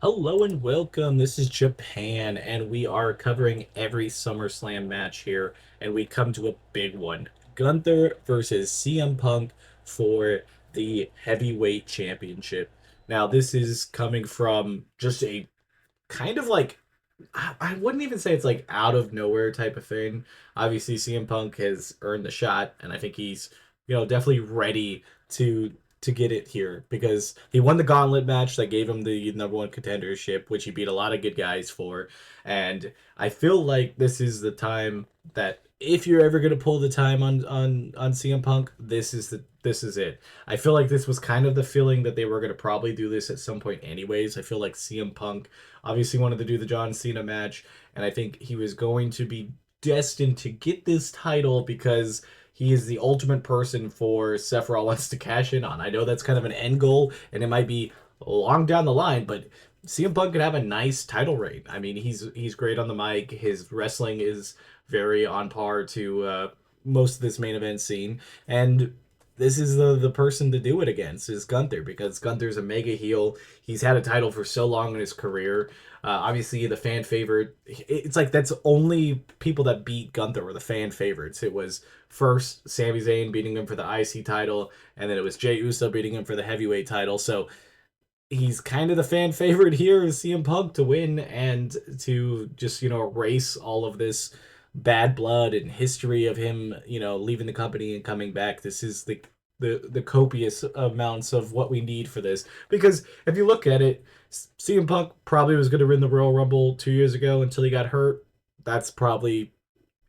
Hello and welcome. This is Japan, and we are covering every Summerslam match here, and we come to a big one. Gunther versus CM Punk for the heavyweight championship. Now, this is coming from just a kind of like I wouldn't even say it's like out of nowhere type of thing. Obviously, CM Punk has earned the shot, and I think he's definitely ready to get it here because he won the gauntlet match that gave him the number one contendership, which he beat a lot of good guys for. And I feel like this is the time that if you're ever gonna pull the time on CM Punk, this is it. I feel like this was kind of the feeling that they were gonna probably do this at some point anyways. I feel like CM Punk obviously wanted to do the John Cena match, and I think he was going to be destined to get this title because he is the ultimate person for Seth Rollins to cash in on. I know that's kind of an end goal, and it might be long down the line, but CM Punk could have a nice title reign. I mean, he's great on the mic. His wrestling is very on par to most of this main event scene, and this is the person to do it against is Gunther because Gunther's a mega heel. He's had a title for so long in his career. Obviously, the fan favorite. It's like that's only people that beat Gunther were the fan favorites. It was first Sami Zayn beating him for the IC title, and then it was Jey Uso beating him for the heavyweight title. So he's kind of the fan favorite here is CM Punk to win and to just erase all of this bad blood and history of him leaving the company and coming back. This is the copious amounts of what we need for this because if you look at it, CM Punk probably was going to win the Royal Rumble 2 years ago until he got hurt. That's probably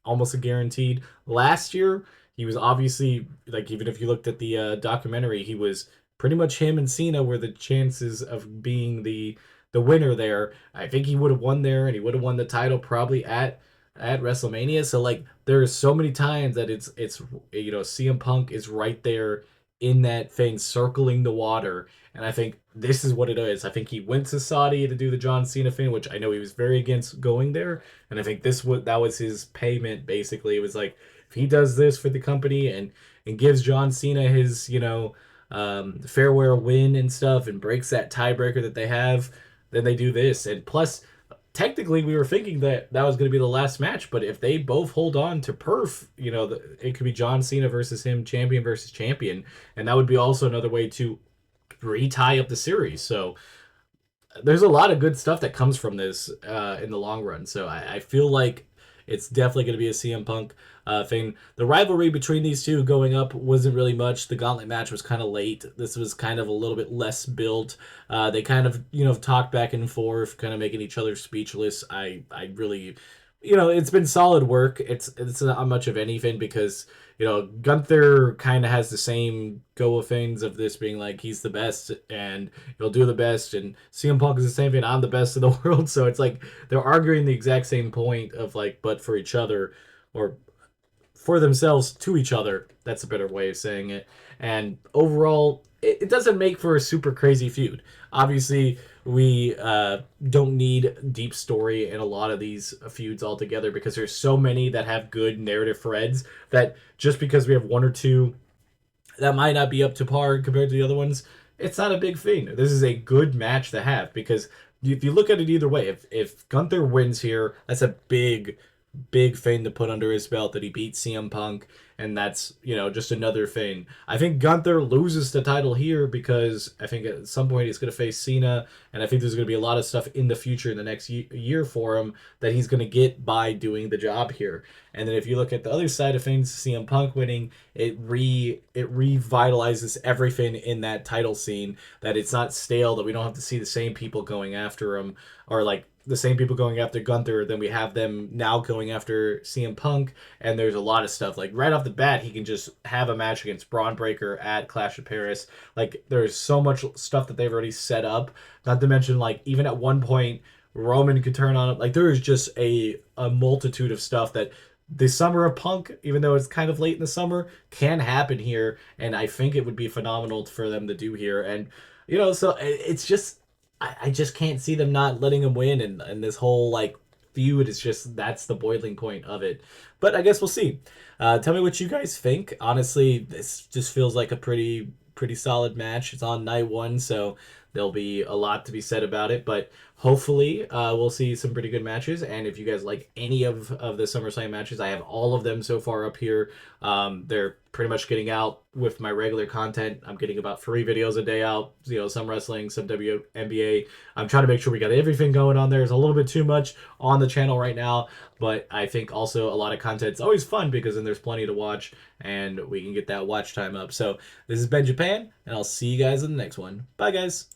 almost a guaranteed. Last year, he was obviously like even if you looked at the documentary, he was pretty much him and Cena were the chances of being the winner there. I think he would have won there and he would have won the title probably at WrestleMania. So like there's so many times that it's CM Punk is right there in that thing circling the water. And I think this is what it is. I think he went to Saudi to do the John Cena thing, which I know he was very against going there. And I think that was his payment basically. It was like if he does this for the company and gives John Cena his, farewell win and stuff and breaks that tiebreaker that they have, then they do this. And plus technically we were thinking that that was going to be the last match, but if they both hold on to perf, it could be John Cena versus him, champion versus champion, and that would be also another way to retie up the series. So there's a lot of good stuff that comes from this in the long run. So I feel like it's definitely going to be a CM Punk thing. The rivalry between these two going up wasn't really much. The gauntlet match was kind of late. This was kind of a little bit less built. They kind of talked back and forth, kind of making each other speechless. I really, it's been solid work. It's not much of anything because Gunther kind of has the same go of things of this being like he's the best and he'll do the best, and CM Punk is the same thing. I'm the best in the world, so it's like they're arguing the exact same point of like, but for each other or for themselves to each other. That's a better way of saying it. And overall, it doesn't make for a super crazy feud. Obviously, we don't need deep story in a lot of these feuds altogether because there's so many that have good narrative threads that just because we have one or two that might not be up to par compared to the other ones, it's not a big thing. This is a good match to have because if you look at it either way, if Gunther wins here, that's a big thing to put under his belt that he beat CM Punk, and that's just another thing. I think Gunther loses the title here because I think at some point he's going to face Cena, and I think there's going to be a lot of stuff in the future in the next year for him that he's going to get by doing the job here. And then if you look at the other side of things, CM Punk winning, it revitalizes everything in that title scene. That it's not stale. That we don't have to see the same people going after him or like the same people going after Gunther, then we have them now going after CM Punk, and there's a lot of stuff. Like right off the bat, he can just have a match against Braun Breaker at Clash of Paris. Like there's so much stuff that they've already set up. Not to mention, like even at one point, Roman could turn on it. Like there is just a multitude of stuff that the summer of Punk, even though it's kind of late in the summer, can happen here, and I think it would be phenomenal for them to do here. And so it's just I just can't see them not letting him win, and this whole like feud is just that's the boiling point of it. But I guess we'll see. Tell me what you guys think. Honestly, this just feels like a pretty solid match. It's on night one, so there'll be a lot to be said about it. But hopefully, we'll see some pretty good matches. And if you guys like any of the SummerSlam matches, I have all of them so far up here. They're pretty much getting out with my regular content. I'm getting about 3 videos a day out. You know, some wrestling, some WNBA. I'm trying to make sure we got everything going on there. There's a little bit too much on the channel right now, but I think also a lot of content's always fun because then there's plenty to watch and we can get that watch time up. So this has been Japan, and I'll see you guys in the next one. Bye, guys.